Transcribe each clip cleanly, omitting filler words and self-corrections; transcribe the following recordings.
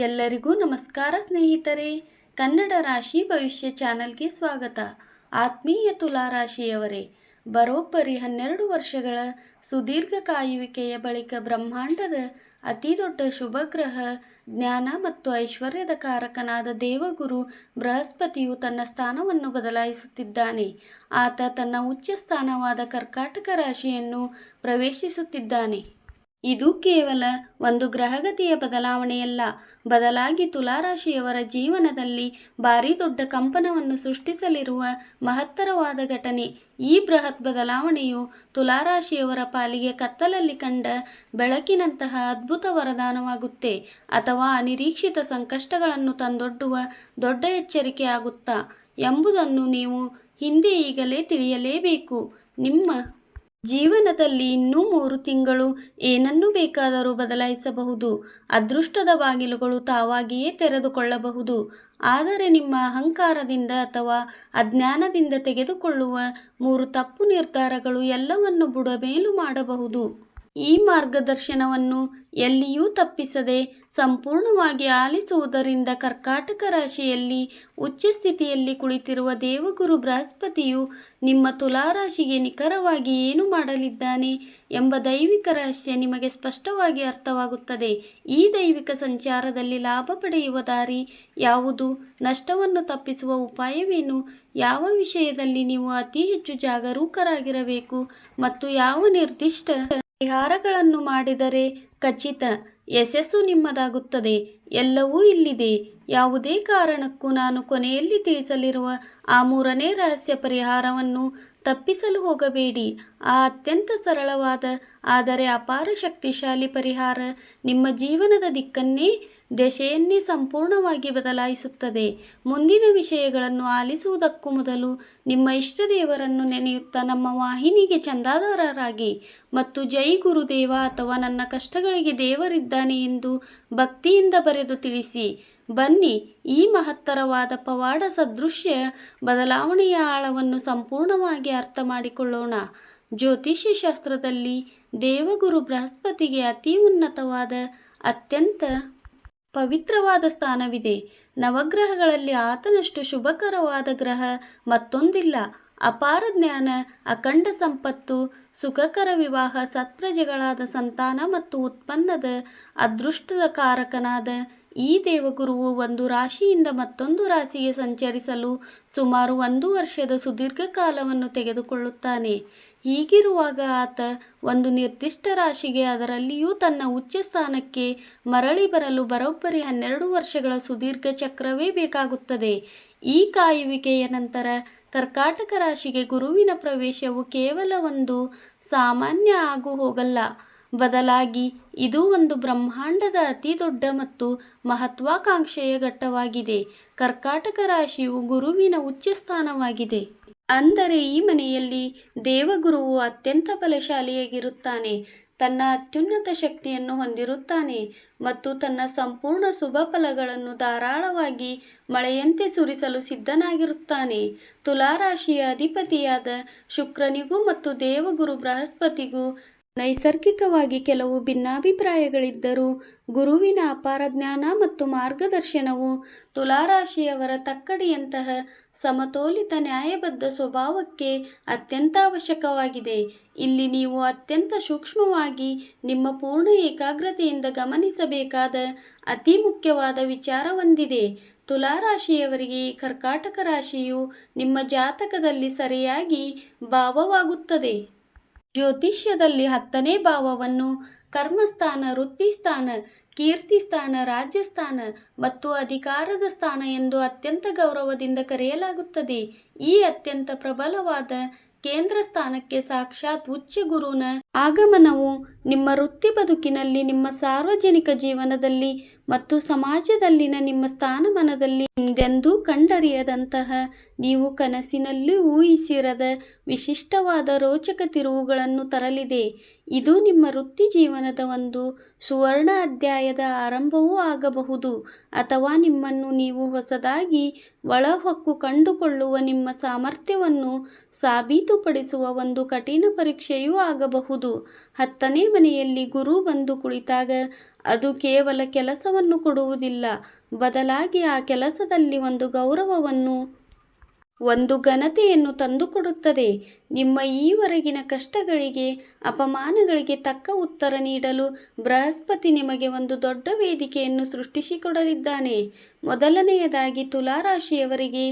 ಎಲ್ಲರಿಗೂ ನಮಸ್ಕಾರ ಸ್ನೇಹಿತರೆ. ಕನ್ನಡ ರಾಶಿ ಭವಿಷ್ಯ ಚಾನಲ್ಗೆ ಸ್ವಾಗತ. ಆತ್ಮೀಯ ತುಲಾರಾಶಿಯವರೇ, ಬರೋಬ್ಬರಿ 12 ವರ್ಷಗಳ ಸುದೀರ್ಘ ಕಾಯುವಿಕೆಯ ಬಳಿಕ ಬ್ರಹ್ಮಾಂಡದ ಅತಿ ದೊಡ್ಡ ಶುಭಗ್ರಹ, ಜ್ಞಾನ ಮತ್ತು ಐಶ್ವರ್ಯದ ಕಾರಕನಾದ ದೇವಗುರು ಬೃಹಸ್ಪತಿಯು ತನ್ನ ಸ್ಥಾನವನ್ನು ಬದಲಾಯಿಸುತ್ತಿದ್ದಾನೆ. ಆತ ತನ್ನ ಉಚ್ಚ ಸ್ಥಾನವಾದ ಕರ್ಕಾಟಕ ರಾಶಿಯನ್ನು ಪ್ರವೇಶಿಸುತ್ತಿದ್ದಾನೆ. ಇದು ಕೇವಲ ಒಂದು ಗ್ರಹಗತಿಯ ಬದಲಾವಣೆಯಲ್ಲ, ಬದಲಾಗಿ ತುಲಾರಾಶಿಯವರ ಜೀವನದಲ್ಲಿ ಭಾರೀ ದೊಡ್ಡ ಕಂಪನವನ್ನು ಸೃಷ್ಟಿಸಲಿರುವ ಮಹತ್ತರವಾದ ಘಟನೆ. ಈ ಬೃಹತ್ ಬದಲಾವಣೆಯು ತುಲಾರಾಶಿಯವರ ಪಾಲಿಗೆ ಕತ್ತಲಲ್ಲಿ ಕಂಡ ಬೆಳಕಿನಂತಹ ಅದ್ಭುತ ವರದಾನವಾಗುತ್ತೆ, ಅಥವಾ ಅನಿರೀಕ್ಷಿತ ಸಂಕಷ್ಟಗಳನ್ನು ತಂದೊಡ್ಡುವ ದೊಡ್ಡ ಎಚ್ಚರಿಕೆ ಆಗುತ್ತಾ ಎಂಬುದನ್ನು ನೀವು ಹಿಂದೆ ಈಗಲೇ ತಿಳಿಯಲೇಬೇಕು. ನಿಮ್ಮ ಜೀವನದಲ್ಲಿ ಇನ್ನೂ 3 ತಿಂಗಳು ಏನನ್ನು ಬೇಕಾದರೂ ಬದಲಾಯಿಸಬಹುದು. ಅದೃಷ್ಟದ ಬಾಗಿಲುಗಳು ತಾವಾಗಿಯೇ ತೆರೆದುಕೊಳ್ಳಬಹುದು. ಆದರೆ ನಿಮ್ಮ ಅಹಂಕಾರದಿಂದ ಅಥವಾ ಅಜ್ಞಾನದಿಂದ ತೆಗೆದುಕೊಳ್ಳುವ 3 ತಪ್ಪು ನಿರ್ಧಾರಗಳು ಎಲ್ಲವನ್ನು ಬುಡಮೇಲು ಮಾಡಬಹುದು. ಈ ಮಾರ್ಗದರ್ಶನವನ್ನು ಎಲ್ಲಿಯೂ ತಪ್ಪಿಸದೆ ಸಂಪೂರ್ಣವಾಗಿ ಆಲಿಸುವುದರಿಂದ ಕರ್ಕಾಟಕ ರಾಶಿಯಲ್ಲಿ ಉಚ್ಚ ಸ್ಥಿತಿಯಲ್ಲಿ ಕುಳಿತಿರುವ ದೇವಗುರು ಬೃಹಸ್ಪತಿಯು ನಿಮ್ಮ ತುಲಾರಾಶಿಗೆ ನಿಖರವಾಗಿ ಏನು ಮಾಡಲಿದ್ದಾನೆ ಎಂಬ ದೈವಿಕ ರಹಸ್ಯ ನಿಮಗೆ ಸ್ಪಷ್ಟವಾಗಿ ಅರ್ಥವಾಗುತ್ತದೆ. ಈ ದೈವಿಕ ಸಂಚಾರದಲ್ಲಿ ಲಾಭ ಪಡೆಯುವ ದಾರಿ ಯಾವುದು, ನಷ್ಟವನ್ನು ತಪ್ಪಿಸುವ ಉಪಾಯವೇನು, ಯಾವ ವಿಷಯದಲ್ಲಿ ನೀವು ಅತಿ ಹೆಚ್ಚು ಜಾಗರೂಕರಾಗಿರಬೇಕು ಮತ್ತು ಯಾವ ನಿರ್ದಿಷ್ಟ ಪರಿಹಾರಗಳನ್ನು ಮಾಡಿದರೆ ಖಚಿತ ಯಶಸ್ಸು ನಿಮ್ಮದಾಗುತ್ತದೆ, ಎಲ್ಲವೂ ಇಲ್ಲಿದೆ. ಯಾವುದೇ ಕಾರಣಕ್ಕೂ ನಾನು ಕೊನೆಯಲ್ಲಿ ತಿಳಿಸಲಿರುವ ಆ 3ನೇ ರಹಸ್ಯ ಪರಿಹಾರವನ್ನು ತಪ್ಪಿಸಲು ಹೋಗಬೇಡಿ. ಆ ಅತ್ಯಂತ ಸರಳವಾದ ಆದರೆ ಅಪಾರ ಶಕ್ತಿಶಾಲಿ ಪರಿಹಾರ ನಿಮ್ಮ ಜೀವನದ ದಿಕ್ಕನ್ನೇ, ದೆಸೆಯನ್ನೇ ಸಂಪೂರ್ಣವಾಗಿ ಬದಲಾಯಿಸುತ್ತದೆ. ಮುಂದಿನ ವಿಷಯಗಳನ್ನು ಆಲಿಸುವುದಕ್ಕೂ ಮೊದಲು ನಿಮ್ಮ ಇಷ್ಟ ದೇವರನ್ನು ನೆನೆಯುತ್ತಾ ನಮ್ಮ ವಾಹಿನಿಗೆ ಚಂದಾದಾರರಾಗಿ ಮತ್ತು ಜೈ ಗುರುದೇವ ಅಥವಾ ನನ್ನ ಕಷ್ಟಗಳಿಗೆ ದೇವರಿದ್ದಾನೆ ಎಂದು ಭಕ್ತಿಯಿಂದ ಬರೆದು ತಿಳಿಸಿ. ಬನ್ನಿ, ಈ ಮಹತ್ತರವಾದ ಪವಾಡ ಸದೃಶ್ಯ ಬದಲಾವಣೆಯ ಆಳವನ್ನು ಸಂಪೂರ್ಣವಾಗಿ ಅರ್ಥ ಮಾಡಿಕೊಳ್ಳೋಣ. ಜ್ಯೋತಿಷ್ಯ ಶಾಸ್ತ್ರದಲ್ಲಿ ದೇವಗುರು ಬೃಹಸ್ಪತಿಗೆ ಅತಿ ಉನ್ನತವಾದ, ಅತ್ಯಂತ ಪವಿತ್ರವಾದ ಸ್ಥಾನವಿದೆ. ನವಗ್ರಹಗಳಲ್ಲಿ ಆತನಷ್ಟು ಶುಭಕರವಾದ ಗ್ರಹ ಮತ್ತೊಂದಿಲ್ಲ. ಅಪಾರ ಜ್ಞಾನ, ಅಖಂಡ ಸಂಪತ್ತು, ಸುಖಕರ ವಿವಾಹ, ಸತ್ಪ್ರಜೆಗಳಾದ ಸಂತಾನ ಮತ್ತು ಉತ್ಪನ್ನದ ಅದೃಷ್ಟದ ಕಾರಕನಾದ ಈ ದೇವಗುರುವು ಒಂದು ರಾಶಿಯಿಂದ ಮತ್ತೊಂದು ರಾಶಿಗೆ ಸಂಚರಿಸಲು ಸುಮಾರು 1 ವರ್ಷದ ಸುದೀರ್ಘ ಕಾಲವನ್ನು ತೆಗೆದುಕೊಳ್ಳುತ್ತಾನೆ. ಹೀಗಿರುವಾಗ ಆತ ಒಂದು ನಿರ್ದಿಷ್ಟ ರಾಶಿಗೆ, ಅದರಲ್ಲಿಯೂ ತನ್ನ ಉಚ್ಚ ಸ್ಥಾನಕ್ಕೆ ಮರಳಿ ಬರಲು ಬರೋಬ್ಬರಿ 12 ವರ್ಷಗಳ ಸುದೀರ್ಘ ಚಕ್ರವೇ ಬೇಕಾಗುತ್ತದೆ. ಈ ಕಾಯುವಿಕೆಯ ನಂತರ ಕರ್ಕಾಟಕ ರಾಶಿಗೆ ಗುರುವಿನ ಪ್ರವೇಶವು ಕೇವಲ ಒಂದು ಸಾಮಾನ್ಯ ಆಗು ಹೋಗಲ್ಲ, ಬದಲಾಗಿ ಇದು ಒಂದು ಬ್ರಹ್ಮಾಂಡದ ಅತಿ ದೊಡ್ಡ ಮತ್ತು ಮಹತ್ವಾಕಾಂಕ್ಷೆಯ ಘಟ್ಟವಾಗಿದೆ. ಕರ್ಕಾಟಕ ರಾಶಿಯು ಗುರುವಿನ ಉಚ್ಚ ಸ್ಥಾನವಾಗಿದೆ. ಅಂದರೆ ಈ ಮನೆಯಲ್ಲಿ ದೇವಗುರುವು ಅತ್ಯಂತ ಬಲಶಾಲಿಯಾಗಿರುತ್ತಾನೆ, ತನ್ನ ಅತ್ಯುನ್ನತ ಶಕ್ತಿಯನ್ನು ಹೊಂದಿರುತ್ತಾನೆ ಮತ್ತು ತನ್ನ ಸಂಪೂರ್ಣ ಶುಭ ಫಲಗಳನ್ನು ಧಾರಾಳವಾಗಿ ಮಳೆಯಂತೆ ಸುರಿಸಲು ಸಿದ್ಧನಾಗಿರುತ್ತಾನೆ. ತುಲಾರಾಶಿಯ ಅಧಿಪತಿಯಾದ ಶುಕ್ರನಿಗೂ ಮತ್ತು ದೇವಗುರು ಬೃಹಸ್ಪತಿಗೂ ನೈಸರ್ಗಿಕವಾಗಿ ಕೆಲವು ಭಿನ್ನಾಭಿಪ್ರಾಯಗಳಿದ್ದರೂ, ಗುರುವಿನ ಅಪಾರ ಜ್ಞಾನ ಮತ್ತು ಮಾರ್ಗದರ್ಶನವು ತುಲಾರಾಶಿಯವರ ತಕ್ಕಡಿಯಂತಹ ಸಮತೋಲಿತ ನ್ಯಾಯಬದ್ಧ ಸ್ವಭಾವಕ್ಕೆ ಅತ್ಯಂತ ಅವಶ್ಯಕವಾಗಿದೆ. ಇಲ್ಲಿ ನೀವು ಅತ್ಯಂತ ಸೂಕ್ಷ್ಮವಾಗಿ ನಿಮ್ಮ ಪೂರ್ಣ ಏಕಾಗ್ರತೆಯಿಂದ ಗಮನಿಸಬೇಕಾದ ಅತಿ ಮುಖ್ಯವಾದ ವಿಚಾರವೊಂದಿದೆ. ತುಲಾರಾಶಿಯವರಿಗೆ ಈ ಕರ್ಕಾಟಕ ರಾಶಿಯು ನಿಮ್ಮ ಜಾತಕದಲ್ಲಿ ಸರಿಯಾಗಿ ಭಾವವಾಗುತ್ತದೆ. ಜ್ಯೋತಿಷ್ಯದಲ್ಲಿ 10ನೇ ಭಾವವನ್ನು ಕರ್ಮಸ್ಥಾನ, ವೃತ್ತಿಸ್ಥಾನ, ಕೀರ್ತಿಸ್ಥಾನ, ರಾಜ್ಯಸ್ಥಾನ ಮತ್ತು ಅಧಿಕಾರದ ಸ್ಥಾನ ಎಂದು ಅತ್ಯಂತ ಗೌರವದಿಂದ ಕರೆಯಲಾಗುತ್ತದೆ. ಈ ಅತ್ಯಂತ ಪ್ರಬಲವಾದ ಕೇಂದ್ರ ಸ್ಥಾನಕ್ಕೆ ಸಾಕ್ಷಾತ್ ಉಚ್ಚ ಗುರುನ ಆಗಮನವು ನಿಮ್ಮ ವೃತ್ತಿ ಬದುಕಿನಲ್ಲಿ, ನಿಮ್ಮ ಸಾರ್ವಜನಿಕ ಜೀವನದಲ್ಲಿ ಮತ್ತು ಸಮಾಜದಲ್ಲಿನ ನಿಮ್ಮ ಸ್ಥಾನಮಾನದಲ್ಲಿ ಎಂದೆಂದೂ ಕಂಡರಿಯದಂತಹ, ನೀವು ಕನಸಿನಲ್ಲೂ ಊಹಿಸಿರದ ವಿಶಿಷ್ಟವಾದ ರೋಚಕ ತಿರುವುಗಳನ್ನು ತರಲಿದೆ. ಇದು ನಿಮ್ಮ ವೃತ್ತಿ ಜೀವನದ ಒಂದು ಸುವರ್ಣ ಅಧ್ಯಾಯದ ಆರಂಭವೂ ಆಗಬಹುದು, ಅಥವಾ ನಿಮ್ಮನ್ನು ನೀವು ಹೊಸದಾಗಿ ಒಳಹೊಕ್ಕು ಕಂಡುಕೊಳ್ಳುವ ನಿಮ್ಮ ಸಾಮರ್ಥ್ಯವನ್ನು ಸಾಬೀತುಪಡಿಸುವ ಒಂದು ಕಠಿಣ ಪರೀಕ್ಷೆಯೂ ಆಗಬಹುದು. 10ನೇ ಮನೆಯಲ್ಲಿ ಗುರು ಬಂದು ಕುಳಿತಾಗ ಅದು ಕೇವಲ ಕೆಲಸವನ್ನು ಕೊಡುವುದಿಲ್ಲ, ಬದಲಾಗಿ ಆ ಕೆಲಸದಲ್ಲಿ ಒಂದು ಗೌರವವನ್ನು, ಒಂದು ಘನತೆಯನ್ನು ತಂದುಕೊಡುತ್ತದೆ. ನಿಮ್ಮ ಈವರೆಗಿನ ಕಷ್ಟಗಳಿಗೆ, ಅಪಮಾನಗಳಿಗೆ ತಕ್ಕ ಉತ್ತರ ನೀಡಲು ಬೃಹಸ್ಪತಿ ನಿಮಗೆ ಒಂದು ದೊಡ್ಡ ವೇದಿಕೆಯನ್ನು ಸೃಷ್ಟಿಸಿಕೊಡಲಿದ್ದಾನೆ. ಮೊದಲನೆಯದಾಗಿ ತುಲಾರಾಶಿಯವರಿಗೆ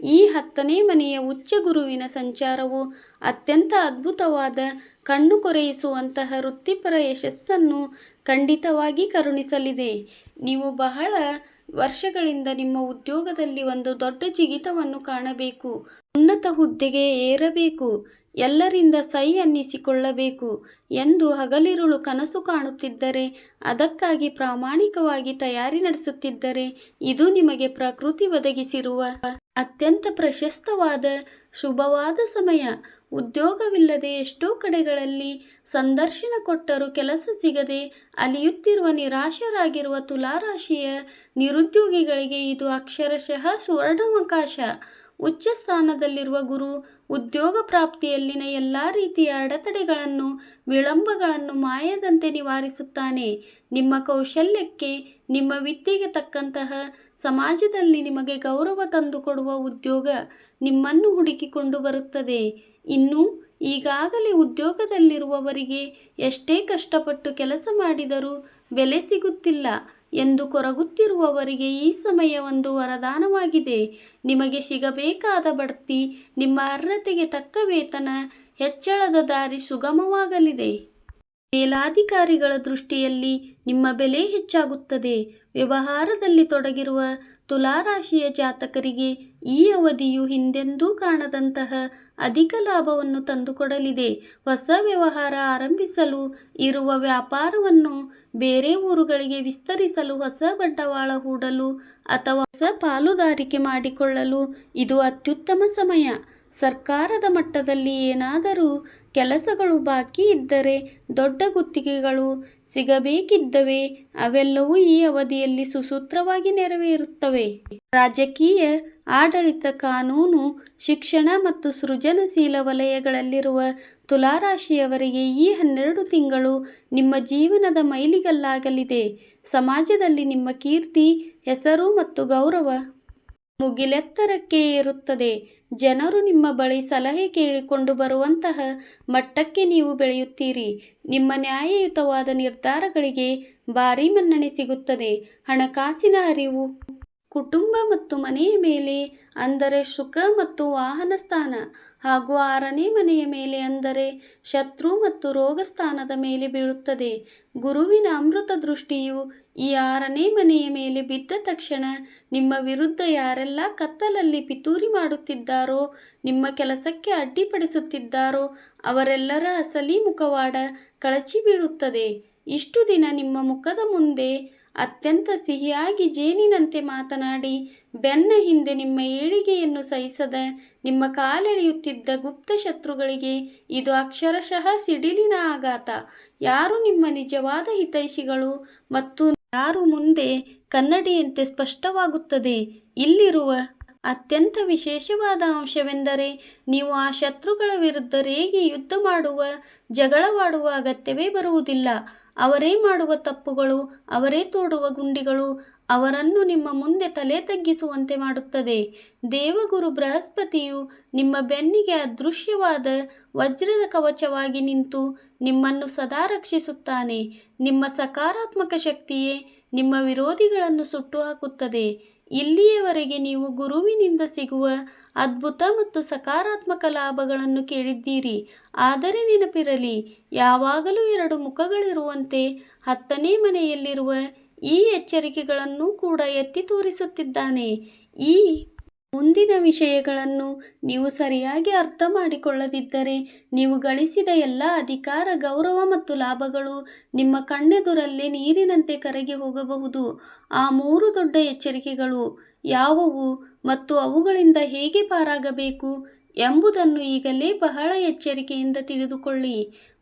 ಈ 10ನೇ ಮನೆಯ ಉಚ್ಚ ಗುರುವಿನ ಸಂಚಾರವು ಅತ್ಯಂತ ಅದ್ಭುತವಾದ, ಕಣ್ಣು ಕೊರೆಯಿಸುವಂತಹ ವೃತ್ತಿಪರ ಯಶಸ್ಸನ್ನು ಖಂಡಿತವಾಗಿ ಕರುಣಿಸಲಿದೆ. ನೀವು ಬಹಳ ವರ್ಷಗಳಿಂದ ನಿಮ್ಮ ಉದ್ಯೋಗದಲ್ಲಿ ಒಂದು ದೊಡ್ಡ ಜಿಗಿತವನ್ನು ಕಾಣಬೇಕು, ಉನ್ನತ ಹುದ್ದೆಗೆ ಏರಬೇಕು, ಎಲ್ಲರಿಂದ ಸೈ ಅನ್ನಿಸಿಕೊಳ್ಳಬೇಕು ಎಂದು ಹಗಲಿರುಳು ಕನಸು ಕಾಣುತ್ತಿದ್ದರೆ, ಅದಕ್ಕಾಗಿ ಪ್ರಾಮಾಣಿಕವಾಗಿ ತಯಾರಿ ನಡೆಸುತ್ತಿದ್ದರೆ, ಇದು ನಿಮಗೆ ಪ್ರಕೃತಿ ಒದಗಿಸಿರುವ ಅತ್ಯಂತ ಪ್ರಶಸ್ತವಾದ ಶುಭವಾದ ಸಮಯ. ಉದ್ಯೋಗವಿಲ್ಲದೆ ಎಷ್ಟೋ ಕಡೆಗಳಲ್ಲಿ ಸಂದರ್ಶನ ಕೊಟ್ಟರೂ ಕೆಲಸ ಸಿಗದೆ ಅಲಿಯುತ್ತಿರುವ ನಿರಾಶರಾಗಿರುವ ತುಲಾರಾಶಿಯ ನಿರುದ್ಯೋಗಿಗಳಿಗೆ ಇದು ಅಕ್ಷರಶಃ ಸುವರ್ಣಾವಕಾಶ. ಉಚ್ಚ ಸ್ಥಾನದಲ್ಲಿರುವ ಗುರು ಉದ್ಯೋಗ ಪ್ರಾಪ್ತಿಯಲ್ಲಿನ ಎಲ್ಲ ರೀತಿಯ ಅಡೆತಡೆಗಳನ್ನು, ವಿಳಂಬಗಳನ್ನು ಮಾಯದಂತೆ ನಿವಾರಿಸುತ್ತಾನೆ. ನಿಮ್ಮ ಕೌಶಲ್ಯಕ್ಕೆ, ನಿಮ್ಮ ವಿದ್ಯೆಗೆ ತಕ್ಕಂತಹ ಸಮಾಜದಲ್ಲಿ ನಿಮಗೆ ಗೌರವ ತಂದುಕೊಡುವ ಉದ್ಯೋಗ ನಿಮ್ಮನ್ನು ಹುಡುಕಿಕೊಂಡು ಬರುತ್ತದೆ. ಇನ್ನು ಈಗಾಗಲೇ ಉದ್ಯೋಗದಲ್ಲಿರುವವರಿಗೆ ಎಷ್ಟೇ ಕಷ್ಟಪಟ್ಟು ಕೆಲಸ ಮಾಡಿದರೂ ಬೆಲೆ ಸಿಗುತ್ತಿಲ್ಲ ಎಂದು ಕೊರಗುತ್ತಿರುವವರಿಗೆ ಈ ಸಮಯ ಒಂದು ವರದಾನವಾಗಿದೆ. ನಿಮಗೆ ಸಿಗಬೇಕಾದ ಬಡ್ತಿ, ನಿಮ್ಮ ಅರ್ಹತೆಗೆ ತಕ್ಕ ವೇತನ ಹೆಚ್ಚಳದ ದಾರಿ ಸುಗಮವಾಗಲಿದೆ. ಮೇಲಾಧಿಕಾರಿಗಳ ದೃಷ್ಟಿಯಲ್ಲಿ ನಿಮ್ಮ ಬೆಲೆ ಹೆಚ್ಚಾಗುತ್ತದೆ. ವ್ಯವಹಾರದಲ್ಲಿ ತೊಡಗಿರುವ ತುಲಾರಾಶಿಯ ಜಾತಕರಿಗೆ ಈ ಅವಧಿಯು ಹಿಂದೆಂದೂ ಕಾಣದಂತಹ ಅಧಿಕ ಲಾಭವನ್ನು ತಂದುಕೊಡಲಿದೆ. ಹೊಸ ವ್ಯವಹಾರ ಆರಂಭಿಸಲು, ಇರುವ ವ್ಯಾಪಾರವನ್ನು ಬೇರೆ ಊರುಗಳಿಗೆ ವಿಸ್ತರಿಸಲು, ಹೊಸ ಬಂಡವಾಳ ಹೂಡಲು ಅಥವಾ ಹೊಸ ಪಾಲುದಾರಿಕೆ ಮಾಡಿಕೊಳ್ಳಲು ಇದು ಅತ್ಯುತ್ತಮ ಸಮಯ. ಸರ್ಕಾರದ ಮಟ್ಟದಲ್ಲಿ ಏನಾದರೂ ಕೆಲಸಗಳು ಬಾಕಿ ಇದ್ದರೆ, ದೊಡ್ಡ ಗುತ್ತಿಗೆಗಳು ಸಿಗಬೇಕಿದ್ದವೆ, ಅವೆಲ್ಲವೂ ಈ ಅವಧಿಯಲ್ಲಿ ಸುಸೂತ್ರವಾಗಿ ನೆರವೇರುತ್ತವೆ. ರಾಜಕೀಯ, ಆಡಳಿತ, ಕಾನೂನು, ಶಿಕ್ಷಣ ಮತ್ತು ಸೃಜನಶೀಲ ವಲಯಗಳಲ್ಲಿರುವ ತುಲಾರಾಶಿಯವರಿಗೆ ಈ 12 ತಿಂಗಳು ನಿಮ್ಮ ಜೀವನದ ಮೈಲಿಗಲ್ಲಾಗಲಿದೆ. ಸಮಾಜದಲ್ಲಿ ನಿಮ್ಮ ಕೀರ್ತಿ, ಹೆಸರು ಮತ್ತು ಗೌರವ ಮುಗಿಲೆತ್ತರಕ್ಕೆ ಏರುತ್ತದೆ. ಜನರು ನಿಮ್ಮ ಬಳಿ ಸಲಹೆ ಕೇಳಿಕೊಂಡು ಬರುವಂತಹ ಮಟ್ಟಕ್ಕೆ ನೀವು ಬೆಳೆಯುತ್ತೀರಿ. ನಿಮ್ಮ ನ್ಯಾಯಯುತವಾದ ನಿರ್ಧಾರಗಳಿಗೆ ಭಾರೀ ಮನ್ನಣೆ ಸಿಗುತ್ತದೆ. ಹಣಕಾಸಿನ ಹರಿವು, ಕುಟುಂಬ ಮತ್ತು ಮನೆಯ ಮೇಲೆ, ಅಂದರೆ ಸುಖ ಮತ್ತು ವಾಹನ ಸ್ಥಾನ, ಹಾಗೂ 6ನೇ ಮನೆಯ ಮೇಲೆ, ಅಂದರೆ ಶತ್ರು ಮತ್ತು ರೋಗ ಸ್ಥಾನದ ಮೇಲೆ ಬೀಳುತ್ತದೆ. ಗುರುವಿನ ಅಮೃತ ದೃಷ್ಟಿಯು ಈ 6ನೇ ಮನೆಯ ಮೇಲೆ ಬಿದ್ದ ತಕ್ಷಣ ನಿಮ್ಮ ವಿರುದ್ಧ ಯಾರೆಲ್ಲ ಕತ್ತಲಲ್ಲಿ ಪಿತೂರಿ ಮಾಡುತ್ತಿದ್ದಾರೋ, ನಿಮ್ಮ ಕೆಲಸಕ್ಕೆ ಅಡ್ಡಿಪಡಿಸುತ್ತಿದ್ದಾರೋ ಅವರೆಲ್ಲರ ಅಸಲಿ ಮುಖವಾಡ ಕಳಚಿ ಬೀಳುತ್ತದೆ. ಇಷ್ಟು ದಿನ ನಿಮ್ಮ ಮುಖದ ಮುಂದೆ ಅತ್ಯಂತ ಸಿಹಿಯಾಗಿ ಜೇನಿನಂತೆ ಮಾತನಾಡಿ, ಬೆನ್ನ ಹಿಂದೆ ನಿಮ್ಮ ಏಳಿಗೆಯನ್ನು ಸಹಿಸದ, ನಿಮ್ಮ ಕಾಲೆಳೆಯುತ್ತಿದ್ದ ಗುಪ್ತ ಶತ್ರುಗಳಿಗೆ ಇದು ಅಕ್ಷರಶಃ ಸಿಡಿಲಿನ ಆಘಾತ. ಯಾರು ನಿಮ್ಮ ನಿಜವಾದ ಹಿತೈಷಿಗಳು ಮತ್ತು ಯಾರು ಮುಂದೆ ಕನ್ನಡಿಯಂತೆ ಸ್ಪಷ್ಟವಾಗುತ್ತದೆ. ಇಲ್ಲಿರುವ ಅತ್ಯಂತ ವಿಶೇಷವಾದ ಅಂಶವೆಂದರೆ, ನೀವು ಆ ಶತ್ರುಗಳ ವಿರುದ್ಧ ರೇಗಿ ಯುದ್ಧ ಮಾಡುವ, ಜಗಳವಾಡುವ ಅಗತ್ಯವೇ ಬರುವುದಿಲ್ಲ. ಅವರೇ ಮಾಡುವ ತಪ್ಪುಗಳು, ಅವರೇ ತೋಡುವ ಗುಂಡಿಗಳು ಅವರನ್ನು ನಿಮ್ಮ ಮುಂದೆ ತಲೆ ತಗ್ಗಿಸುವಂತೆ ಮಾಡುತ್ತದೆ. ದೇವಗುರು ಬೃಹಸ್ಪತಿಯು ನಿಮ್ಮ ಬೆನ್ನಿಗೆ ಅದೃಶ್ಯವಾದ ವಜ್ರದ ಕವಚವಾಗಿ ನಿಂತು ನಿಮ್ಮನ್ನು ಸದಾ ರಕ್ಷಿಸುತ್ತಾನೆ. ನಿಮ್ಮ ಸಕಾರಾತ್ಮಕ ಶಕ್ತಿಯೇ ನಿಮ್ಮ ವಿರೋಧಿಗಳನ್ನು ಸುಟ್ಟು ಹಾಕುತ್ತದೆ. ಇಲ್ಲಿಯವರೆಗೆ ನೀವು ಗುರುವಿನಿಂದ ಸಿಗುವ ಅದ್ಭುತ ಮತ್ತು ಸಕಾರಾತ್ಮಕ ಲಾಭಗಳನ್ನು ಕೇಳಿದ್ದೀರಿ. ಆದರೆ ನೆನಪಿರಲಿ, ಯಾವಾಗಲೂ 2 ಮುಖಗಳಿರುವಂತೆ 10ನೇ ಮನೆಯಲ್ಲಿರುವ ಈ ಎಚ್ಚರಿಕೆಗಳನ್ನು ಕೂಡ ಎತ್ತಿ ತೋರಿಸುತ್ತಿದ್ದಾನೆ. ಈ ಮುಂದಿನ ವಿಷಯಗಳನ್ನು ನೀವು ಸರಿಯಾಗಿ ಅರ್ಥ ಮಾಡಿಕೊಳ್ಳದಿದ್ದರೆ, ನೀವು ಗಳಿಸಿದ ಎಲ್ಲ ಅಧಿಕಾರ, ಗೌರವ ಮತ್ತು ಲಾಭಗಳು ನಿಮ್ಮ ಕಣ್ಣೆದುರಲ್ಲೇ ನೀರಿನಂತೆ ಕರಗಿ ಹೋಗಬಹುದು. ಆ 3 ದೊಡ್ಡ ಎಚ್ಚರಿಕೆಗಳು ಯಾವುವು ಮತ್ತು ಅವುಗಳಿಂದ ಹೇಗೆ ಪಾರಾಗಬೇಕು ಎಂಬುದನ್ನು ಈಗಲೇ ಬಹಳ ಎಚ್ಚರಿಕೆಯಿಂದ ತಿಳಿದುಕೊಳ್ಳಿ.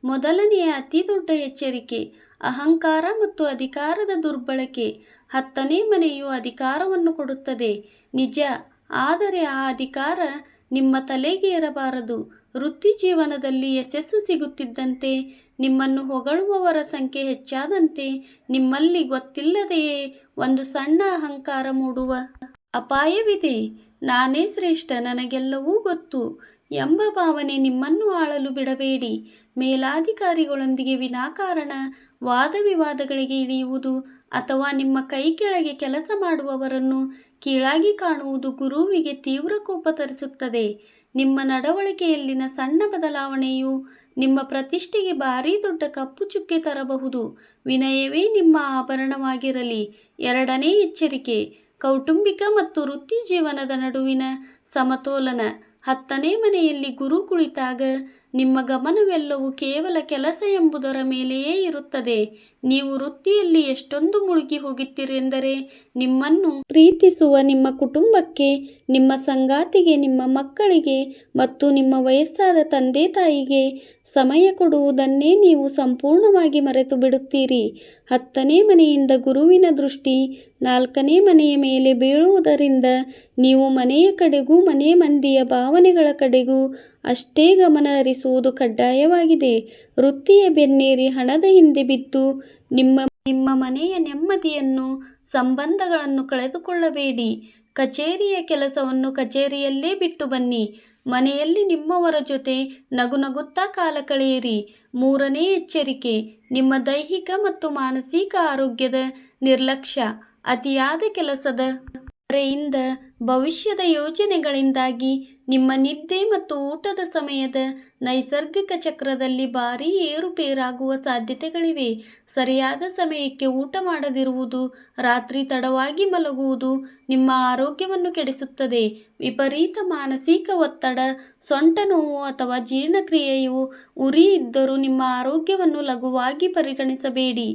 ಮೊದಲನೆಯ ಅತಿ ದೊಡ್ಡ ಎಚ್ಚರಿಕೆ ಅಹಂಕಾರ ಮತ್ತು ಅಧಿಕಾರದ ದುರ್ಬಳಕೆ. 10ನೇ ಮನೆಯು ಅಧಿಕಾರವನ್ನು ಕೊಡುತ್ತದೆ, ನಿಜ, ಆದರೆ ಆ ಅಧಿಕಾರ ನಿಮ್ಮ ತಲೆಗೆ ಇರಬಾರದು. ವೃತ್ತಿ ಜೀವನದಲ್ಲಿ ಯಶಸ್ಸು ಸಿಗುತ್ತಿದ್ದಂತೆ, ನಿಮ್ಮನ್ನು ಹೊಗಳುವವರ ಸಂಖ್ಯೆ ಹೆಚ್ಚಾದಂತೆ ನಿಮ್ಮಲ್ಲಿ ಗೊತ್ತಿಲ್ಲದೆಯೇ ಒಂದು ಸಣ್ಣ ಅಹಂಕಾರ ಮೂಡುವ ಅಪಾಯವಿದೆ. ನಾನೇ ಶ್ರೇಷ್ಠ, ನನಗೆಲ್ಲವೂ ಗೊತ್ತು ಎಂಬ ಭಾವನೆ ನಿಮ್ಮನ್ನು ಆಳಲು ಬಿಡಬೇಡಿ. ಮೇಲಾಧಿಕಾರಿಗಳೊಂದಿಗೆ ವಿನಾಕಾರಣ ವಾದವಿವಾದಗಳಿಗೆ ಇಳಿಯುವುದು ಅಥವಾ ನಿಮ್ಮ ಕೈ ಕೆಳಗೆ ಕೆಲಸ ಮಾಡುವವರನ್ನು ಕೀಳಾಗಿ ಕಾಣುವುದು ಗುರುವಿಗೆ ತೀವ್ರ ಕೋಪ ತರಿಸುತ್ತದೆ. ನಿಮ್ಮ ನಡವಳಿಕೆಯಲ್ಲಿನ ಸಣ್ಣ ಬದಲಾವಣೆಯು ನಿಮ್ಮ ಪ್ರತಿಷ್ಠೆಗೆ ಭಾರೀ ದೊಡ್ಡ ಕಪ್ಪು ಚುಕ್ಕೆ ತರಬಹುದು. ವಿನಯವೇ ನಿಮ್ಮ ಆಭರಣವಾಗಿರಲಿ. 2ನೇ ಎಚ್ಚರಿಕೆ ಕೌಟುಂಬಿಕ ಮತ್ತು ವೃತ್ತಿ ಜೀವನದ ನಡುವಿನ ಸಮತೋಲನ. 10ನೇ ಮನೆಯಲ್ಲಿ ಗುರು ಕುಳಿತಾಗ ನಿಮ್ಮ ಗಮನವೆಲ್ಲವೂ ಕೇವಲ ಕೆಲಸ ಎಂಬುದರ ಮೇಲೆಯೇ ಇರುತ್ತದೆ. ನೀವು ವೃತ್ತಿಯಲ್ಲಿ ಎಷ್ಟೊಂದು ಮುಳುಗಿ ಹೋಗುತ್ತೀರೆಂದರೆ ನಿಮ್ಮನ್ನು ಪ್ರೀತಿಸುವ ನಿಮ್ಮ ಕುಟುಂಬಕ್ಕೆ, ನಿಮ್ಮ ಸಂಗಾತಿಗೆ, ನಿಮ್ಮ ಮಕ್ಕಳಿಗೆ ಮತ್ತು ನಿಮ್ಮ ವಯಸ್ಸಾದ ತಂದೆ ತಾಯಿಗೆ ಸಮಯ ಕೊಡುವುದನ್ನೇ ನೀವು ಸಂಪೂರ್ಣವಾಗಿ ಮರೆತು ಬಿಡುತ್ತೀರಿ. 10ನೇ ಮನೆಯಿಂದ ಗುರುವಿನ ದೃಷ್ಟಿ 4ನೇ ಮನೆಯ ಮೇಲೆ ಬೀಳುವುದರಿಂದ ನೀವು ಮನೆಯ ಕಡೆಗೂ ಮನೆ ಮಂದಿಯ ಭಾವನೆಗಳ ಕಡೆಗೂ ಅಷ್ಟೇ ಗಮನ ಹರಿಸುವುದು ಕಡ್ಡಾಯವಾಗಿದೆ. ವೃತ್ತಿಯ ಬೆನ್ನೇರಿ ಹಣದ ಹಿಂದೆ ಬಿದ್ದು ನಿಮ್ಮ ಮನೆಯ ನೆಮ್ಮದಿಯನ್ನು, ಸಂಬಂಧಗಳನ್ನು ಕಳೆದುಕೊಳ್ಳಬೇಡಿ. ಕಚೇರಿಯ ಕೆಲಸವನ್ನು ಕಚೇರಿಯಲ್ಲೇ ಬಿಟ್ಟು ಬನ್ನಿ. ಮನೆಯಲ್ಲಿ ನಿಮ್ಮವರ ಜೊತೆ ನಗುನಗುತ್ತಾ ಕಾಲ ಕಳೆಯಿರಿ. 3ನೇ ಎಚ್ಚರಿಕೆ ನಿಮ್ಮ ದೈಹಿಕ ಮತ್ತು ಮಾನಸಿಕ ಆರೋಗ್ಯದ ನಿರ್ಲಕ್ಷ್ಯ. ಅತಿಯಾದ ಕೆಲಸದ ಹೊರೆಯಿಂದ, ಭವಿಷ್ಯದ ಯೋಜನೆಗಳಿಂದಾಗಿ ನಿಮ್ಮ ನಿದ್ದೆ ಮತ್ತು ಊಟದ ಸಮಯದ ನೈಸರ್ಗಿಕ ಚಕ್ರದಲ್ಲಿ ಭಾರೀ ಏರುಪೇರಾಗುವ ಸಾಧ್ಯತೆಗಳಿವೆ. ಸರಿಯಾದ ಸಮಯಕ್ಕೆ ಊಟ ಮಾಡದಿರುವುದು, ರಾತ್ರಿ ತಡವಾಗಿ ಮಲಗುವುದು ನಿಮ್ಮ ಆರೋಗ್ಯವನ್ನು ಕೆಡಿಸುತ್ತದೆ. ವಿಪರೀತ ಮಾನಸಿಕ ಒತ್ತಡ, ಸೊಂಟ ನೋವು ಅಥವಾ ಜೀರ್ಣಕ್ರಿಯೆಯು ಉರಿ ಇದ್ದರೂ ನಿಮ್ಮ ಆರೋಗ್ಯವನ್ನು ಲಘುವಾಗಿ ಪರಿಗಣಿಸಬೇಡಿ.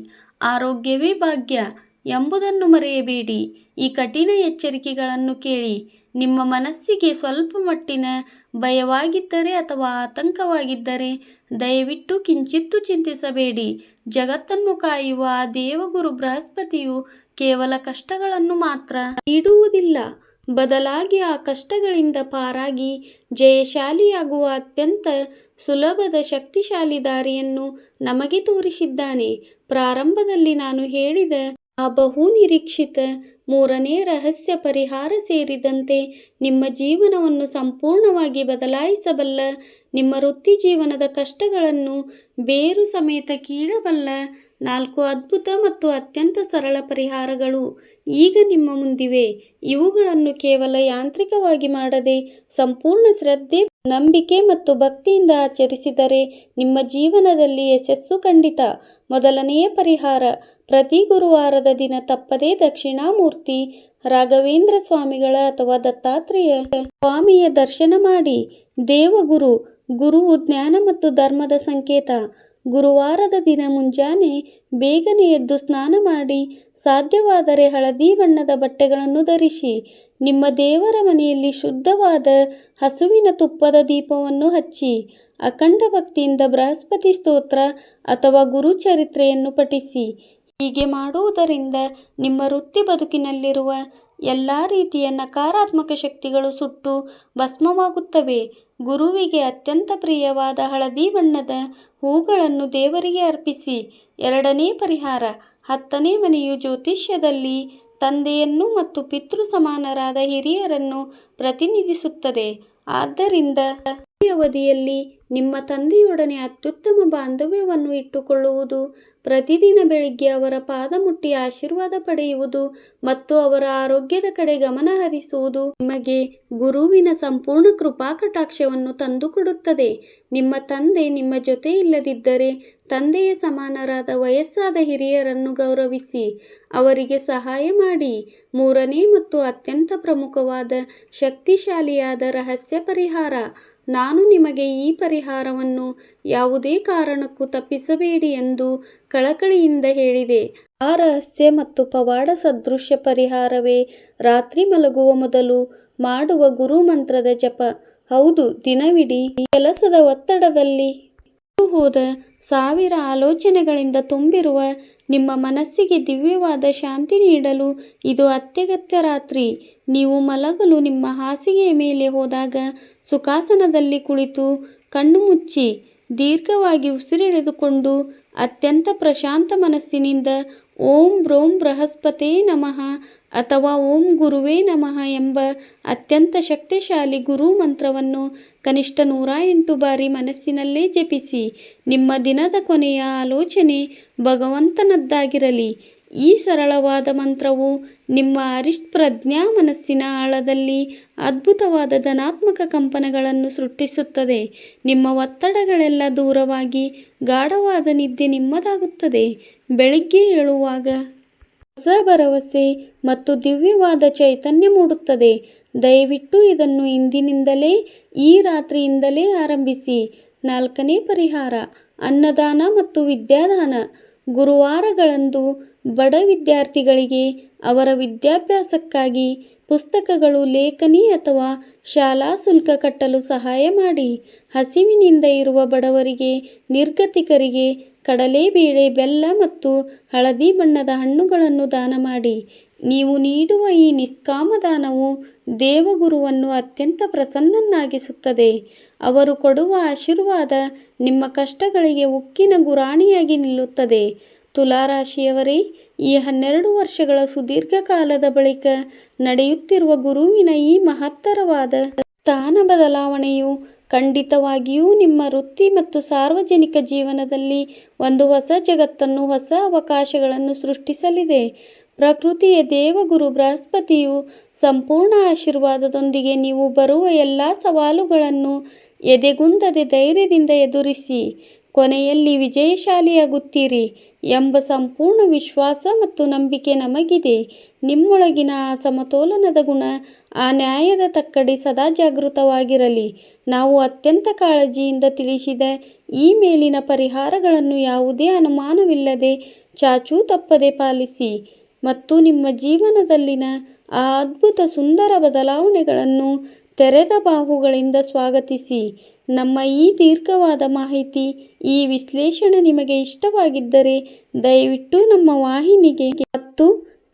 ಆರೋಗ್ಯವೇ ಭಾಗ್ಯ ಎಂಬುದನ್ನು ಮರೆಯಬೇಡಿ. ಈ ಕಠಿಣ ಎಚ್ಚರಿಕೆಗಳನ್ನು ಕೇಳಿ. ನಿಮ್ಮ ಮನಸ್ಸಿಗೆ ಸ್ವಲ್ಪ ಮಟ್ಟಿನ ಭಯವಾಗಿದ್ದರೆ ಅಥವಾ ಆತಂಕವಾಗಿದ್ದರೆ ದಯವಿಟ್ಟು ಕಿಂಚಿತ್ತೂ ಚಿಂತಿಸಬೇಡಿ. ಜಗತ್ತನ್ನು ಕಾಯುವ ಆ ದೇವಗುರು ಬೃಹಸ್ಪತಿಯು ಕೇವಲ ಕಷ್ಟಗಳನ್ನು ಮಾತ್ರ ನೀಡುವುದಿಲ್ಲ, ಬದಲಾಗಿ ಆ ಕಷ್ಟಗಳಿಂದ ಪಾರಾಗಿ ಜಯಶಾಲಿಯಾಗುವ ಅತ್ಯಂತ ಸುಲಭದ ಶಕ್ತಿಶಾಲಿ ದಾರಿಯನ್ನು ನಮಗೆ ತೋರಿಸಿದ್ದಾನೆ. ಪ್ರಾರಂಭದಲ್ಲಿ ನಾನು ಹೇಳಿದ ಆ ಬಹುನಿರೀಕ್ಷಿತ 3ನೇ ರಹಸ್ಯ ಪರಿಹಾರ ಸೇರಿದಂತೆ ನಿಮ್ಮ ಜೀವನವನ್ನು ಸಂಪೂರ್ಣವಾಗಿ ಬದಲಾಯಿಸಬಲ್ಲ, ನಿಮ್ಮ ವೃತ್ತಿ ಜೀವನದ ಕಷ್ಟಗಳನ್ನು ಬೇರು ಸಮೇತ ಕೀಳಬಲ್ಲ 4 ಅದ್ಭುತ ಮತ್ತು ಅತ್ಯಂತ ಸರಳ ಪರಿಹಾರಗಳು ಈಗ ನಿಮ್ಮ ಮುಂದಿವೆ. ಇವುಗಳನ್ನು ಕೇವಲ ಯಾಂತ್ರಿಕವಾಗಿ ಮಾಡದೆ ಸಂಪೂರ್ಣ ಶ್ರದ್ಧೆ, ನಂಬಿಕೆ ಮತ್ತು ಭಕ್ತಿಯಿಂದ ಆಚರಿಸಿದರೆ ನಿಮ್ಮ ಜೀವನದಲ್ಲಿ ಯಶಸ್ಸು ಖಂಡಿತ. ಮೊದಲನೆಯ ಪರಿಹಾರ, ಪ್ರತಿ ಗುರುವಾರದ ದಿನ ತಪ್ಪದೇ ದಕ್ಷಿಣಾಮೂರ್ತಿ ರಾಘವೇಂದ್ರ ಸ್ವಾಮಿಗಳ ಅಥವಾ ದತ್ತಾತ್ರೇಯ ಸ್ವಾಮಿಯ ದರ್ಶನ ಮಾಡಿ. ದೇವಗುರು, ಗುರುವು ಜ್ಞಾನ ಮತ್ತು ಧರ್ಮದ ಸಂಕೇತ. ಗುರುವಾರದ ದಿನ ಮುಂಜಾನೆ ಬೇಗನೆ ಎದ್ದು ಸ್ನಾನ ಮಾಡಿ, ಸಾಧ್ಯವಾದರೆ ಹಳದಿ ಬಣ್ಣದ ಬಟ್ಟೆಗಳನ್ನು ಧರಿಸಿ. ನಿಮ್ಮ ದೇವರ ಮನೆಯಲ್ಲಿ ಶುದ್ಧವಾದ ಹಸುವಿನ ತುಪ್ಪದ ದೀಪವನ್ನು ಹಚ್ಚಿ. ಅಖಂಡ ಭಕ್ತಿಯಿಂದ ಬೃಹಸ್ಪತಿ ಸ್ತೋತ್ರ ಅಥವಾ ಗುರುಚರಿತ್ರೆಯನ್ನು ಪಠಿಸಿ. ಹೀಗೆ ಮಾಡುವುದರಿಂದ ನಿಮ್ಮ ವೃತ್ತಿ ಬದುಕಿನಲ್ಲಿರುವ ಎಲ್ಲ ರೀತಿಯ ನಕಾರಾತ್ಮಕ ಶಕ್ತಿಗಳು ಸುಟ್ಟು ಭಸ್ಮವಾಗುತ್ತವೆ. ಗುರುವಿಗೆ ಅತ್ಯಂತ ಪ್ರಿಯವಾದ ಹಳದಿ ಬಣ್ಣದ ಹೂಗಳನ್ನು ದೇವರಿಗೆ ಅರ್ಪಿಸಿ. 2ನೇ ಪರಿಹಾರ, 10ನೇ ಮನೆಯು ಜ್ಯೋತಿಷ್ಯದಲ್ಲಿ ತಂದೆಯನ್ನು ಮತ್ತು ಪಿತೃ ಸಮಾನರಾದ ಹಿರಿಯರನ್ನು ಪ್ರತಿನಿಧಿಸುತ್ತದೆ. ಆದ್ದರಿಂದ ಈ ಅವಧಿಯಲ್ಲಿ ನಿಮ್ಮ ತಂದೆಯೊಡನೆ ಅತ್ಯುತ್ತಮ ಬಾಂಧವ್ಯವನ್ನು ಇಟ್ಟುಕೊಳ್ಳುವುದು, ಪ್ರತಿದಿನ ಬೆಳಿಗ್ಗೆ ಅವರ ಪಾದ ಮುಟ್ಟಿ ಆಶೀರ್ವಾದ ಪಡೆಯುವುದು ಮತ್ತು ಅವರ ಆರೋಗ್ಯದ ಕಡೆ ಗಮನ ಹರಿಸುವುದು ನಿಮಗೆ ಗುರುವಿನ ಸಂಪೂರ್ಣ ಕೃಪಾ ಕಟಾಕ್ಷವನ್ನು ತಂದುಕೊಡುತ್ತದೆ. ನಿಮ್ಮ ತಂದೆ ನಿಮ್ಮ ಜೊತೆ ಇಲ್ಲದಿದ್ದರೆ ತಂದೆಯ ಸಮಾನರಾದ ವಯಸ್ಸಾದ ಹಿರಿಯರನ್ನು ಗೌರವಿಸಿ, ಅವರಿಗೆ ಸಹಾಯ ಮಾಡಿ. 3ನೇ ಮತ್ತು ಅತ್ಯಂತ ಪ್ರಮುಖವಾದ ಶಕ್ತಿಶಾಲಿಯಾದ ರಹಸ್ಯ ಪರಿಹಾರ. ನಾನು ನಿಮಗೆ ಈ ಪರಿಹಾರವನ್ನು ಯಾವುದೇ ಕಾರಣಕ್ಕೂ ತಪ್ಪಿಸಬೇಡಿ ಎಂದು ಕಳಕಳಿಯಿಂದ ಹೇಳಿದೆ. ಆ ರಹಸ್ಯ ಮತ್ತು ಪವಾಡ ಸದೃಶ್ಯ ಪರಿಹಾರವೇ ರಾತ್ರಿ ಮಲಗುವ ಮೊದಲು ಮಾಡುವ ಗುರು ಮಂತ್ರದ ಜಪ. ಹೌದು, ದಿನವಿಡೀ ಕೆಲಸದ ಒತ್ತಡದಲ್ಲಿ ಹೋದ ಸಾವಿರ ಆಲೋಚನೆಗಳಿಂದ ತುಂಬಿರುವ ನಿಮ್ಮ ಮನಸ್ಸಿಗೆ ದಿವ್ಯವಾದ ಶಾಂತಿ ನೀಡಲು ಇದು ಅತ್ಯಗತ್ಯ. ರಾತ್ರಿ ನೀವು ಮಲಗಲು ನಿಮ್ಮ ಹಾಸಿಗೆಯ ಮೇಲೆ ಹೋದಾಗ ಸುಖಾಸನದಲ್ಲಿ ಕುಳಿತು ಕಣ್ಣು ಮುಚ್ಚಿ ದೀರ್ಘವಾಗಿ ಉಸಿರೆಳೆದುಕೊಂಡು ಅತ್ಯಂತ ಪ್ರಶಾಂತ ಮನಸ್ಸಿನಿಂದ ಓಂ ಬ್ರೋಂ ಬೃಹಸ್ಪತೇ ನಮಃ ಅಥವಾ ಓಂ ಗುರುವೇ ನಮಃ ಎಂಬ ಅತ್ಯಂತ ಶಕ್ತಿಶಾಲಿ ಗುರು ಮಂತ್ರವನ್ನು ಕನಿಷ್ಠ 108 ಬಾರಿ ಮನಸ್ಸಿನಲ್ಲೇ ಜಪಿಸಿ. ನಿಮ್ಮ ದಿನದ ಕೊನೆಯ ಆಲೋಚನೆ ಭಗವಂತನದ್ದಾಗಿರಲಿ. ಈ ಸರಳವಾದ ಮಂತ್ರವು ನಿಮ್ಮ ಅರಿಷ್ಟ್ ಪ್ರಜ್ಞಾ ಮನಸ್ಸಿನ ಆಳದಲ್ಲಿ ಅದ್ಭುತವಾದ ಧನಾತ್ಮಕ ಕಂಪನಗಳನ್ನು ಸೃಷ್ಟಿಸುತ್ತದೆ. ನಿಮ್ಮ ಒತ್ತಡಗಳೆಲ್ಲ ದೂರವಾಗಿ ಗಾಢವಾದ ನಿದ್ದೆ ನಿಮ್ಮದಾಗುತ್ತದೆ. ಬೆಳಿಗ್ಗೆ ಏಳುವಾಗ ಹೊಸ ಭರವಸೆ ಮತ್ತು ದಿವ್ಯವಾದ ಚೈತನ್ಯ ಮೂಡುತ್ತದೆ. ದಯವಿಟ್ಟು ಇದನ್ನು ಇಂದಿನಿಂದಲೇ, ಈ ರಾತ್ರಿಯಿಂದಲೇ ಆರಂಭಿಸಿ. 4ನೇ ಪರಿಹಾರ, ಅನ್ನದಾನ ಮತ್ತು ವಿದ್ಯಾದಾನ. ಗುರುವಾರಗಳಂದು ಬಡ ವಿದ್ಯಾರ್ಥಿಗಳಿಗೆ ಅವರ ವಿದ್ಯಾಭ್ಯಾಸಕ್ಕಾಗಿ ಪುಸ್ತಕಗಳು, ಲೇಖನಿ ಅಥವಾ ಶಾಲಾ ಶುಲ್ಕ ಕಟ್ಟಲು ಸಹಾಯ ಮಾಡಿ. ಹಸಿವಿನಿಂದ ಇರುವ ಬಡವರಿಗೆ, ನಿರ್ಗತಿಕರಿಗೆ ಕಡಲೆಬೇಳೆ, ಬೆಲ್ಲ ಮತ್ತು ಹಳದಿ ಬಣ್ಣದ ಹಣ್ಣುಗಳನ್ನು ದಾನ ಮಾಡಿ. ನೀವು ನೀಡುವ ಈ ನಿಷ್ಕಾಮ ದಾನವು ದೇವಗುರುವನ್ನು ಅತ್ಯಂತ ಪ್ರಸನ್ನನಾಗಿಸುತ್ತದೆ. ಅವರು ಕೊಡುವ ಆಶೀರ್ವಾದ ನಿಮ್ಮ ಕಷ್ಟಗಳಿಗೆ ಉಕ್ಕಿನ ಗುರಾಣಿಯಾಗಿ ನಿಲ್ಲುತ್ತದೆ. ತುಲಾರಾಶಿಯವರೇ, ಈ 12 ವರ್ಷಗಳ ಸುದೀರ್ಘ ಕಾಲದ ಬಳಿಕ ನಡೆಯುತ್ತಿರುವ ಗುರುವಿನ ಈ ಮಹತ್ತರವಾದ ಸ್ಥಾನ ಬದಲಾವಣೆಯು ಖಂಡಿತವಾಗಿಯೂ ನಿಮ್ಮ ವೃತ್ತಿ ಮತ್ತು ಸಾರ್ವಜನಿಕ ಜೀವನದಲ್ಲಿ ಒಂದು ಹೊಸ ಜಗತ್ತನ್ನು, ಹೊಸ ಅವಕಾಶಗಳನ್ನು ಸೃಷ್ಟಿಸಲಿದೆ. ಪ್ರಕೃತಿಯ ದೇವಗುರು ಬೃಹಸ್ಪತಿಯು ಸಂಪೂರ್ಣ ಆಶೀರ್ವಾದದೊಂದಿಗೆ ನೀವು ಬರುವ ಎಲ್ಲ ಸವಾಲುಗಳನ್ನು ಎದೆಗುಂದದೆ ಧೈರ್ಯದಿಂದ ಎದುರಿಸಿ ಕೊನೆಯಲ್ಲಿ ವಿಜಯಶಾಲಿಯಾಗುತ್ತೀರಿ ಎಂಬ ಸಂಪೂರ್ಣ ವಿಶ್ವಾಸ ಮತ್ತು ನಂಬಿಕೆ ನಮಗಿದೆ. ನಿಮ್ಮೊಳಗಿನ ಆ ಸಮತೋಲನದ ಗುಣ, ಆ ನ್ಯಾಯದ ತಕ್ಕಡಿ ಸದಾ ಜಾಗೃತವಾಗಿರಲಿ. ನಾವು ಅತ್ಯಂತ ಕಾಳಜಿಯಿಂದ ತಿಳಿಸಿದ ಈ ಮೇಲಿನ ಪರಿಹಾರಗಳನ್ನು ಯಾವುದೇ ಅನುಮಾನವಿಲ್ಲದೆ, ಚಾಚೂ ತಪ್ಪದೆ ಪಾಲಿಸಿ ಮತ್ತು ನಿಮ್ಮ ಜೀವನದಲ್ಲಿನ ಆ ಅದ್ಭುತ ಸುಂದರ ಬದಲಾವಣೆಗಳನ್ನು ತೆರೆದ ಬಾಹುಗಳಿಂದ ಸ್ವಾಗತಿಸಿ. ನಮ್ಮ ಈ ದೀರ್ಘವಾದ ಮಾಹಿತಿ, ಈ ವಿಶ್ಲೇಷಣೆ ನಿಮಗೆ ಇಷ್ಟವಾಗಿದ್ದರೆ ದಯವಿಟ್ಟು ನಮ್ಮ ವಾಹಿನಿಗೆ ಮತ್ತು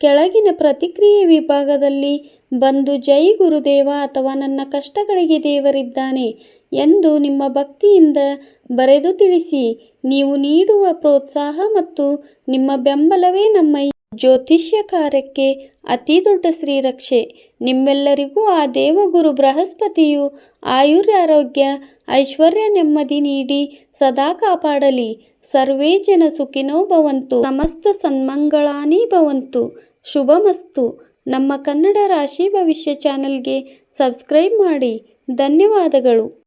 ಕೆಳಗಿನ ಪ್ರತಿಕ್ರಿಯೆ ವಿಭಾಗದಲ್ಲಿ ಬಂದು ಜೈ ಗುರುದೇವ ಅಥವಾ ನನ್ನ ಕಷ್ಟಗಳಿಗೆ ದೇವರಿದ್ದಾನೆ ಎಂದು ನಿಮ್ಮ ಭಕ್ತಿಯಿಂದ ಬರೆದು ತಿಳಿಸಿ. ನೀವು ನೀಡುವ ಪ್ರೋತ್ಸಾಹ ಮತ್ತು ನಿಮ್ಮ ಬೆಂಬಲವೇ ನಮ್ಮ ಈ ಜ್ಯೋತಿಷ್ಯ ಕಾರ್ಯಕ್ಕೆ ಅತಿ ದೊಡ್ಡ ಶ್ರೀರಕ್ಷೆ. ನಿಮ್ಮೆಲ್ಲರಿಗೂ ಆ ದೇವಗುರು ಬೃಹಸ್ಪತಿಯು ಆಯುರಾರೋಗ್ಯ, ಐಶ್ವರ್ಯ, ನೆಮ್ಮದಿ ನೀಡಿ ಸದಾ ಕಾಪಾಡಲಿ. ಸರ್ವೇ ಜನ ಸುಖಿನೋ ಭವಂತು. ಸಮಸ್ತ ಸನ್ಮಂಗಳಾನಿ ಭವಂತು. ಶುಭಮಸ್ತು. ನಮ್ಮ ಕನ್ನಡ ರಾಶಿ ಭವಿಷ್ಯ ಚಾನೆಲ್ಗೆ ಸಬ್ಸ್ಕ್ರೈಬ್ ಮಾಡಿ. ಧನ್ಯವಾದಗಳು.